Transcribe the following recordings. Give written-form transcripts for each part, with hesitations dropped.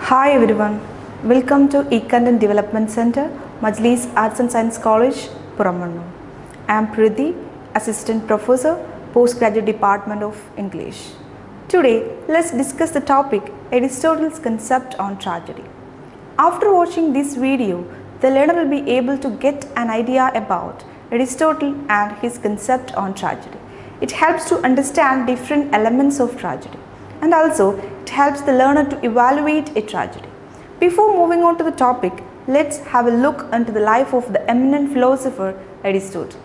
Hi everyone, welcome to E-Content Development Center, Majlis Arts and Science College, Puramanu. I am Priti, Assistant Professor, Postgraduate Department of English. Today, let's discuss the topic Aristotle's concept on tragedy. After watching this video, the learner will be able to get an idea about Aristotle and his concept on tragedy. It helps to understand different elements of tragedy, and also it helps the learner to evaluate a tragedy. Before moving on to the topic, let's have a look into the life of the eminent philosopher Aristotle.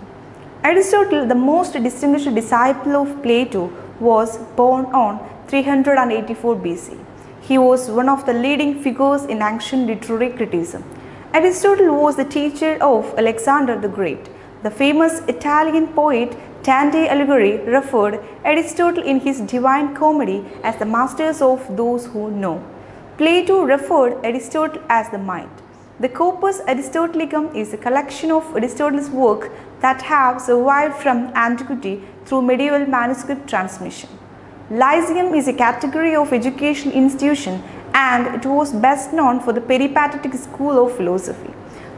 Aristotle, the most distinguished disciple of Plato, was born on 384 BC. He was one of the leading figures in ancient literary criticism. Aristotle was the teacher of Alexander the Great. The famous Italian poet Dante Alighieri referred Aristotle in his Divine Comedy as the masters of those who know. Plato referred Aristotle as the mind. The Corpus Aristotelicum is a collection of Aristotle's work that have survived from antiquity through medieval manuscript transmission. Lyceum is a category of educational institution, and it was best known for the peripatetic school of philosophy,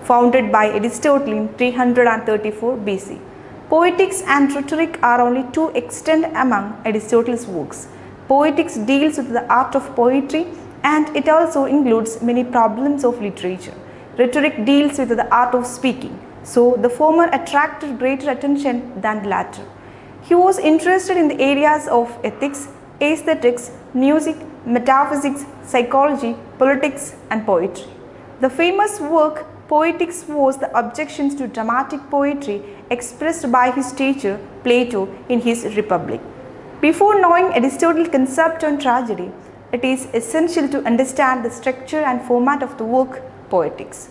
founded by Aristotle in 334 BC. Poetics and rhetoric are only two extant among Aristotle's works. Poetics deals with the art of poetry, and it also includes many problems of literature. Rhetoric deals with the art of speaking, so the former attracted greater attention than the latter. He was interested in the areas of ethics, aesthetics, music, metaphysics, psychology, politics, and poetry. The famous work Poetics was the objections to dramatic poetry expressed by his teacher Plato in his Republic. Before knowing Aristotle's concept on tragedy, it is essential to understand the structure and format of the work Poetics.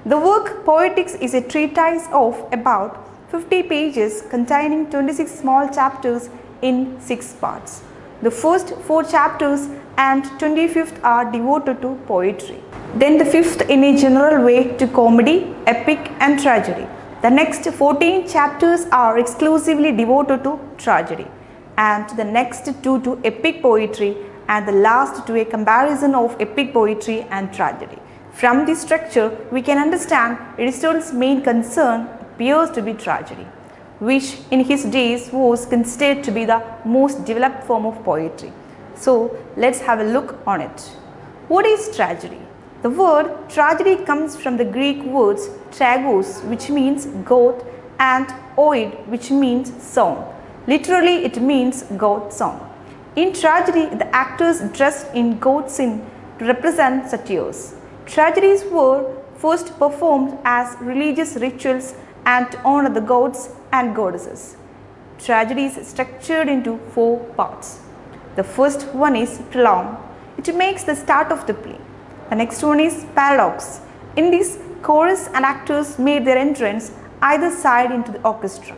The work Poetics is a treatise of about 50 pages containing 26 small chapters in 6 parts. The first 4 chapters and 25th are devoted to poetry. Then the 5th in a general way to comedy, epic and tragedy. The next 14 chapters are exclusively devoted to tragedy, and the next 2 to epic poetry, and the last to a comparison of epic poetry and tragedy. From this structure, we can understand Aristotle's main concern appears to be tragedy, which in his days was considered to be the most developed form of poetry. So let's have a look on it. What is tragedy? The word tragedy comes from the Greek words tragos, which means goat, and oid, which means song. Literally, it means goat song. In tragedy, the actors dressed in goat skin to represent satyrs. Tragedies were first performed as religious rituals and to honor the gods and goddesses. Tragedy is structured into 4 parts. The first one is prologue. It makes the start of the play. The next one is paradox. In this, chorus and actors made their entrance either side into the orchestra.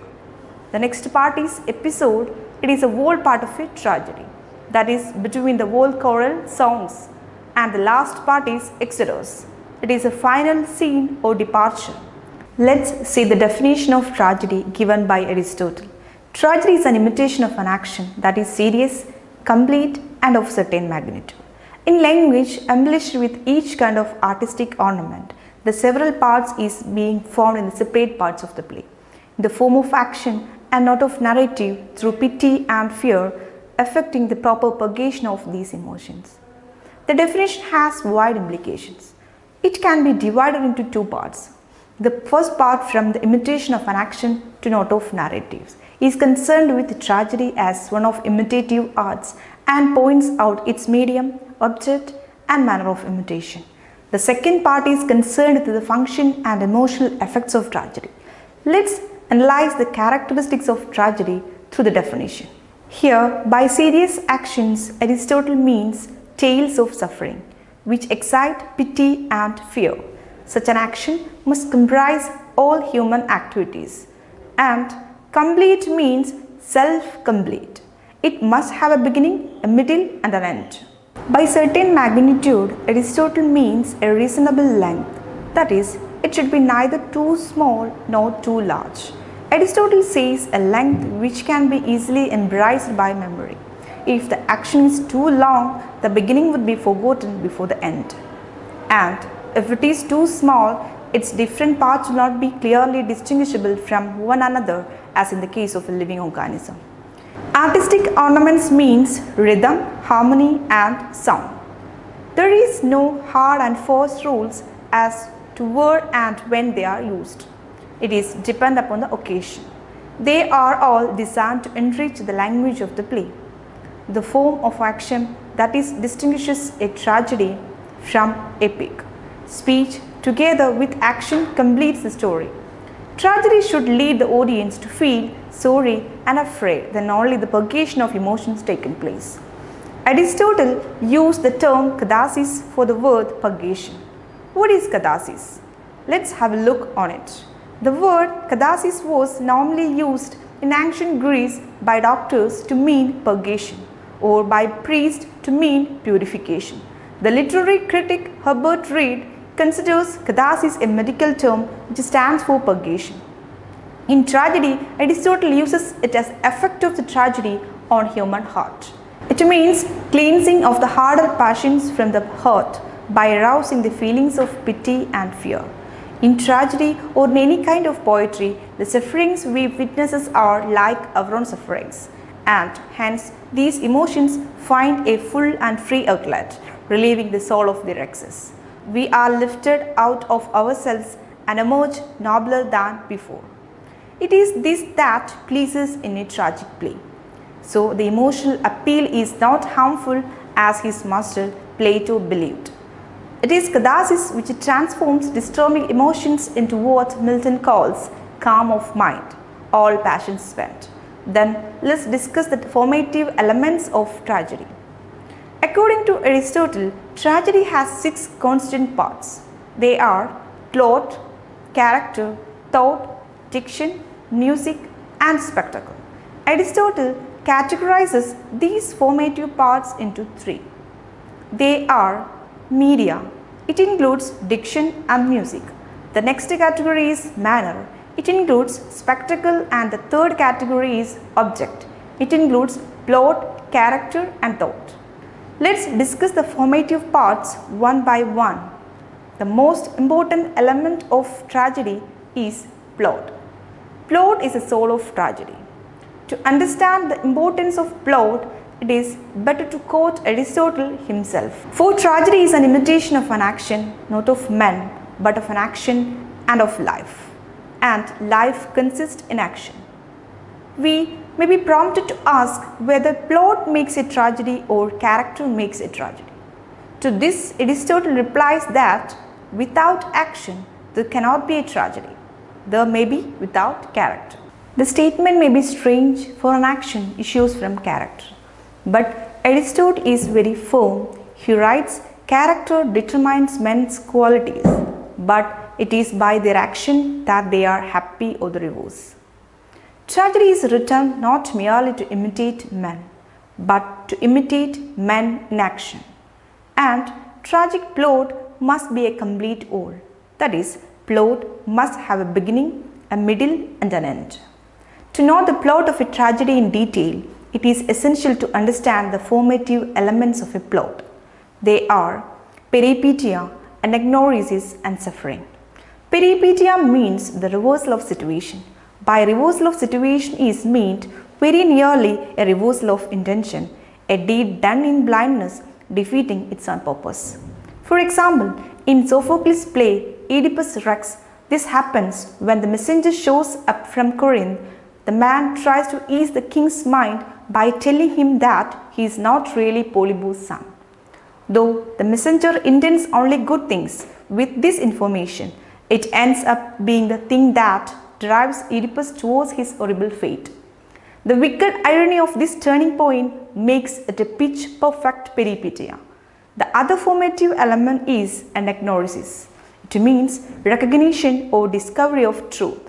The next part is episode. It is a whole part of a tragedy, that is between the whole choral songs. And the last part is exodus. It is a final scene or departure. Let's see the definition of tragedy given by Aristotle. Tragedy is an imitation of an action that is serious, complete, and of certain magnitude. In language embellished with each kind of artistic ornament, the several parts is being formed in the separate parts of the play, in the form of action and not of narrative, through pity and fear, affecting the proper purgation of these emotions. The definition has wide implications. It can be divided into 2 parts. The first part, from the imitation of an action to not of narratives, is concerned with tragedy as one of imitative arts and points out its medium, object and manner of imitation. The second part is concerned with the function and emotional effects of tragedy. Let's analyze the characteristics of tragedy through the definition. Here, by serious actions, Aristotle means tales of suffering, which excite pity and fear. Such an action must comprise all human activities. And complete means self-complete. It must have a beginning, a middle and an end. By certain magnitude, Aristotle means a reasonable length. That is, it should be neither too small nor too large. Aristotle says a length which can be easily embraced by memory. if the action is too long, the beginning would be forgotten before the end. And if it is too small, its different parts will not be clearly distinguishable from one another, as in the case of a living organism. Artistic ornaments means rhythm, harmony and sound. There is no hard and fast rules as to where and when they are used. It is depend upon the occasion. They are all designed to enrich the language of the play. The form of action that is distinguishes a tragedy from epic. Speech together with action completes the story. Tragedy should lead the audience to feel sorry and afraid, then only the purgation of emotions taken place. Aristotle used the term catharsis for the word purgation. What is catharsis? Let's have a look on it. The word catharsis was normally used in ancient Greece by doctors to mean purgation or by priests to mean purification. The literary critic Herbert Reed considers catharsis a medical term which stands for purgation. In tragedy, Aristotle uses it as effect of the tragedy on human heart. It means cleansing of the harder passions from the heart by arousing the feelings of pity and fear. In tragedy or in any kind of poetry, the sufferings we witness are like our own sufferings, and hence these emotions find a full and free outlet, relieving the soul of their excess. We are lifted out of ourselves and emerge nobler than before. It is this that pleases in a tragic play. So the emotional appeal is not harmful as his master Plato believed. It is catharsis which transforms disturbing emotions into what Milton calls calm of mind, all passions spent. Then let's discuss the formative elements of tragedy. According to Aristotle, tragedy has 6 constant parts. They are plot, character, thought, diction, music and spectacle. Aristotle categorizes these formative parts into 3. They are media. It includes diction and music. The next category is manner. It includes spectacle, and the third category is object. It includes plot, character and thought. Let's discuss the formative parts one by one. The most important element of tragedy is plot. Plot is the soul of tragedy. To understand the importance of plot, it is better to quote Aristotle himself. For tragedy is an imitation of an action, not of men, but of an action and of life. And life consists in action. We may be prompted to ask whether plot makes a tragedy or character makes a tragedy. To this, Aristotle replies that without action, there cannot be a tragedy. There may be without character. The statement may be strange, for an action issues from character. But Aristotle is very firm. He writes, character determines men's qualities, but it is by their action that they are happy or the reverse. Tragedy is written not merely to imitate men, but to imitate men in action. And tragic plot must be a complete whole. That is, plot must have a beginning, a middle and an end. To know the plot of a tragedy in detail, it is essential to understand the formative elements of a plot. They are peripeteia, anagnorisis and suffering. Peripeteia means the reversal of situation. By reversal of situation is meant very nearly a reversal of intention, a deed done in blindness defeating its own purpose. For example, in Sophocles' play Oedipus Rex, this happens when the messenger shows up from Corinth. The man tries to ease the king's mind by telling him that he is not really Polybus' son. Though the messenger intends only good things with this information, it ends up being the thing that drives Oedipus towards his horrible fate. The wicked irony of this turning point makes it a pitch perfect peripeteia. The other formative element is anagnorisis. It means recognition or discovery of truth.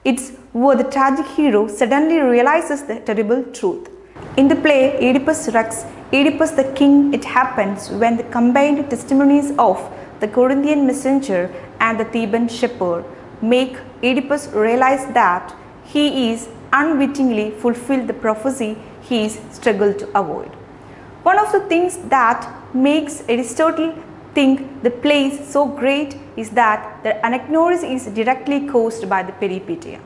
It's where the tragic hero suddenly realizes the terrible truth. In the play Oedipus Rex, Oedipus the king, it happens when the combined testimonies of the Corinthian messenger and the Theban shepherd make Oedipus realize that he is unwittingly fulfilled the prophecy he struggled to avoid. One of the things that makes Aristotle think the play is so great is that the anagnorisis is directly caused by the peripeteia.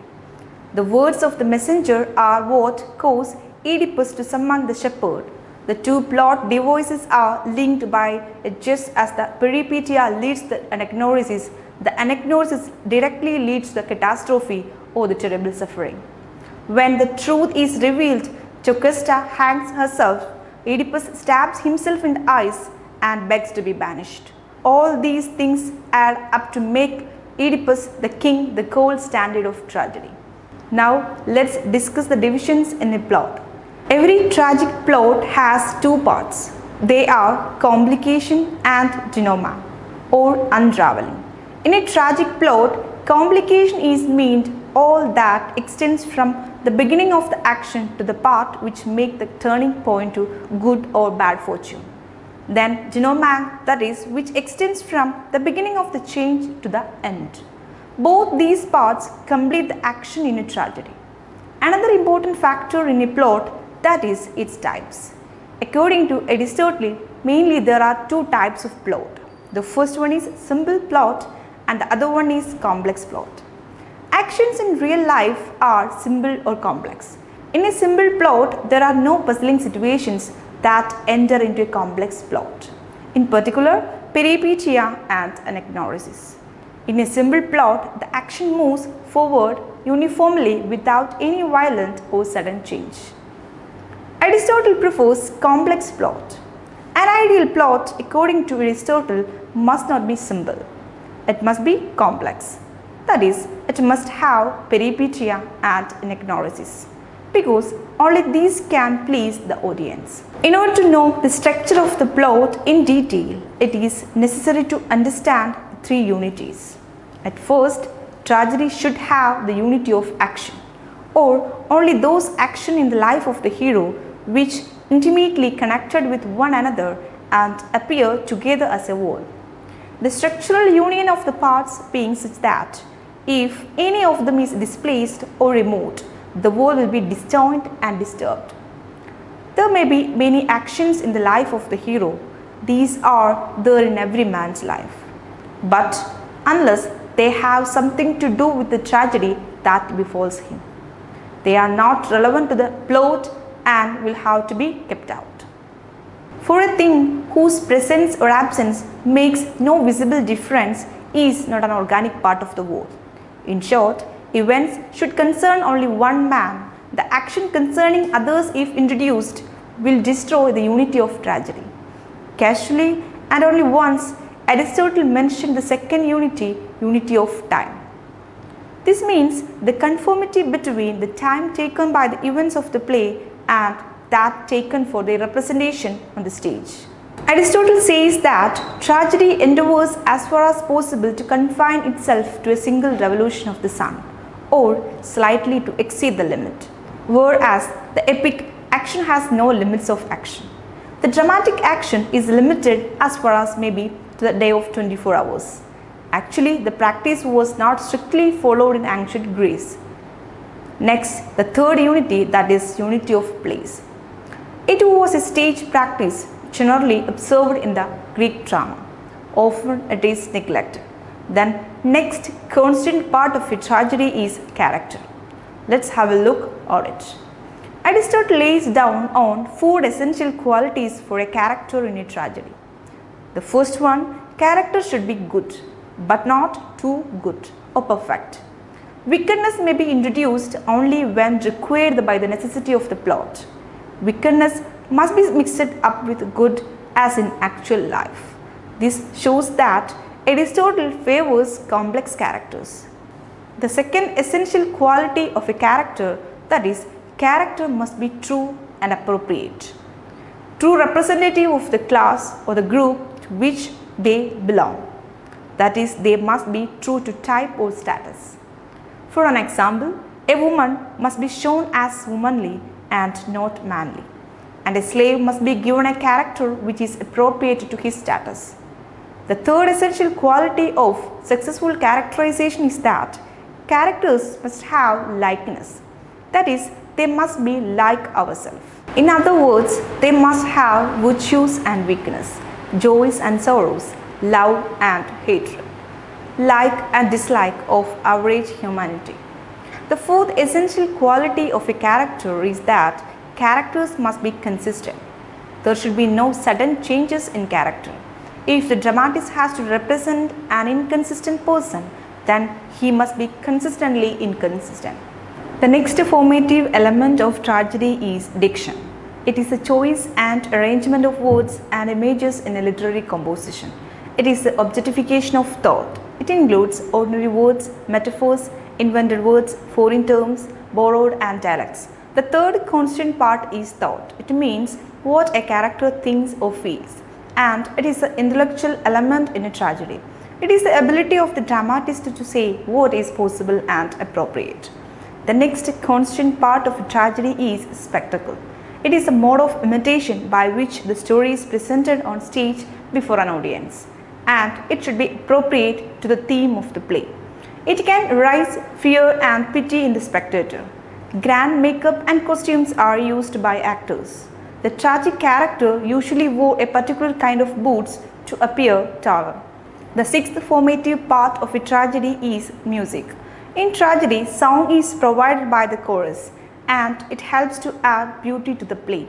The words of the messenger are what cause Oedipus to summon the shepherd. The two plot devices are linked by just as the peripeteia leads the anagnorisis directly leads the catastrophe or the terrible suffering. When the truth is revealed, Jocasta hangs herself, Oedipus stabs himself in the eyes and begs to be banished. All these things add up to make Oedipus the king, the gold standard of tragedy. Now let's discuss the divisions in a plot. Every tragic plot has two parts. They are complication and denouement or unraveling. In a tragic plot, complication is meant all that extends from the beginning of the action to the part which make the turning point to good or bad fortune. Then denouement, that is, which extends from the beginning of the change to the end. Both these parts complete the action in a tragedy. Another important factor in a plot, that is its types. According to Aristotle, mainly there are two types of plot. The first one is simple plot and the other one is complex plot. Actions in real life are simple or complex. In a simple plot, there are no puzzling situations that enter into a complex plot. In particular, peripeteia and anagnorisis. In a simple plot, the action moves forward uniformly without any violent or sudden change. Aristotle prefers complex plot. An ideal plot, according to Aristotle, must not be simple. It must be complex. That is, it must have peripeteia and anagnorisis, because only these can please the audience. In order to know the structure of the plot in detail, it is necessary to understand the three unities. At first, tragedy should have the unity of action, or only those actions in the life of the hero which intimately connected with one another and appear together as a whole. The structural union of the parts being such that if any of them is displaced or removed, the whole will be disjoined and disturbed. There may be many actions in the life of the hero. These are there in every man's life. But unless they have something to do with the tragedy that befalls him, they are not relevant to the plot and will have to be kept out. For a thing whose presence or absence makes no visible difference is not an organic part of the whole. In short, events should concern only one man. The action concerning others, if introduced, will destroy the unity of tragedy. Casually and only once, Aristotle mentioned the second unity, unity of time. This means the conformity between the time taken by the events of the play and that taken for their representation on the stage. Aristotle says that tragedy endeavors as far as possible to confine itself to a single revolution of the sun, or slightly to exceed the limit, whereas the epic action has no limits of action. The dramatic action is limited as far as maybe to the day of 24 hours. Actually, the practice was not strictly followed in ancient Greece. Next, the third unity, that is unity of place. It was a stage practice generally observed in the Greek drama. Often it is neglected. Then next constant part of a tragedy is character. Let's have a look at it. Aristotle lays down on 4 essential qualities for a character in a tragedy. The first one, character should be good, but not too good or perfect. Wickedness may be introduced only when required by the necessity of the plot. Wickedness must be mixed up with good as in actual life. This shows that Aristotle favors complex characters. The second essential quality of a character, that is, character must be true and appropriate. True representative of the class or the group to which they belong. That is, they must be true to type or status. For an example, a woman must be shown as womanly and not manly, and a slave must be given a character which is appropriate to his status. The third essential quality of successful characterization is that characters must have likeness. That is, they must be like ourselves. In other words, they must have virtues and weakness, joys and sorrows, love and hatred, like and dislike of average humanity. The fourth essential quality of a character is that characters must be consistent. There should be no sudden changes in character. If the dramatist has to represent an inconsistent person, then he must be consistently inconsistent. The next formative element of tragedy is diction. It is the choice and arrangement of words and images in a literary composition. It is the objectification of thought. It includes ordinary words, metaphors, invented words, foreign terms, borrowed and dialects. The third constant part is thought. It means what a character thinks or feels, and it is the intellectual element in a tragedy. It is the ability of the dramatist to say what is possible and appropriate. The next constant part of a tragedy is spectacle. It is a mode of imitation by which the story is presented on stage before an audience, and it should be appropriate to the theme of the play. It can arouse fear and pity in the spectator. Grand makeup and costumes are used by actors. The tragic character usually wore a particular kind of boots to appear taller. The sixth formative part of a tragedy is music. In tragedy, song is provided by the chorus, and it helps to add beauty to the play.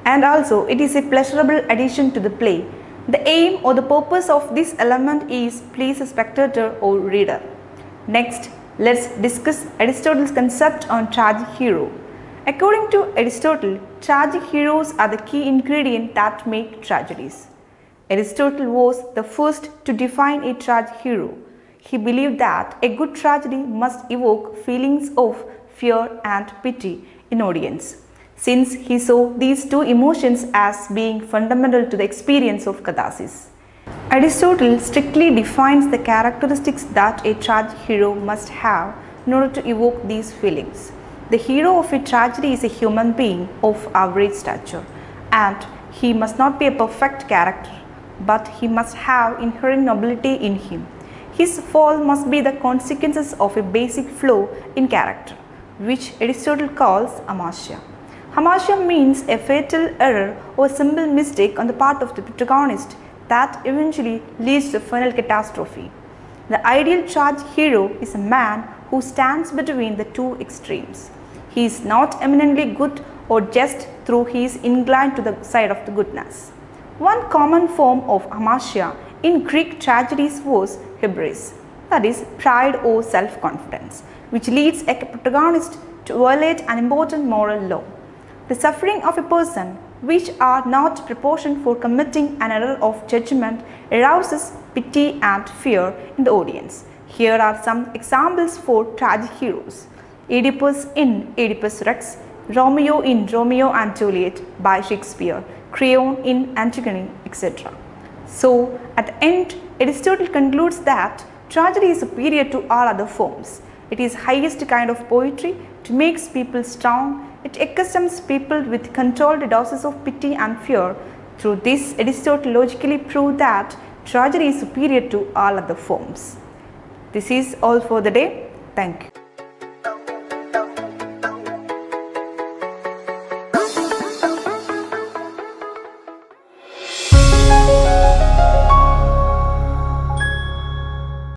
And also, it is a pleasurable addition to the play. The aim or the purpose of this element is please the spectator or reader. Next, let's discuss Aristotle's concept on tragic hero. According to Aristotle, tragic heroes are the key ingredient that make tragedies. Aristotle was the first to define a tragic hero. He believed that a good tragedy must evoke feelings of fear and pity in audience, since he saw these two emotions as being fundamental to the experience of catharsis. Aristotle strictly defines the characteristics that a tragic hero must have in order to evoke these feelings. The hero of a tragedy is a human being of average stature, and he must not be a perfect character, but he must have inherent nobility in him. His fall must be the consequences of a basic flaw in character, which Aristotle calls hamartia. Hamartia means a fatal error or simple mistake on the part of the protagonist that eventually leads to final catastrophe. The ideal tragic hero is a man who stands between the two extremes. He is not eminently good or just through he is inclined to the side of the goodness. One common form of hamartia in Greek tragedies was hybris, that is pride or self-confidence, which leads a protagonist to violate an important moral law. The suffering of a person, which are not proportioned for committing an error of judgment, arouses pity and fear in the audience. Here are some examples for tragic heroes: Oedipus in Oedipus Rex, Romeo in Romeo and Juliet by Shakespeare, Creon in Antigone, etc. So, at the end, Aristotle concludes that tragedy is superior to all other forms. It is highest kind of poetry. It makes people strong. It accustoms people with controlled doses of pity and fear. Through this, Aristotle logically proved that tragedy is superior to all other forms. This is all for the day. Thank you.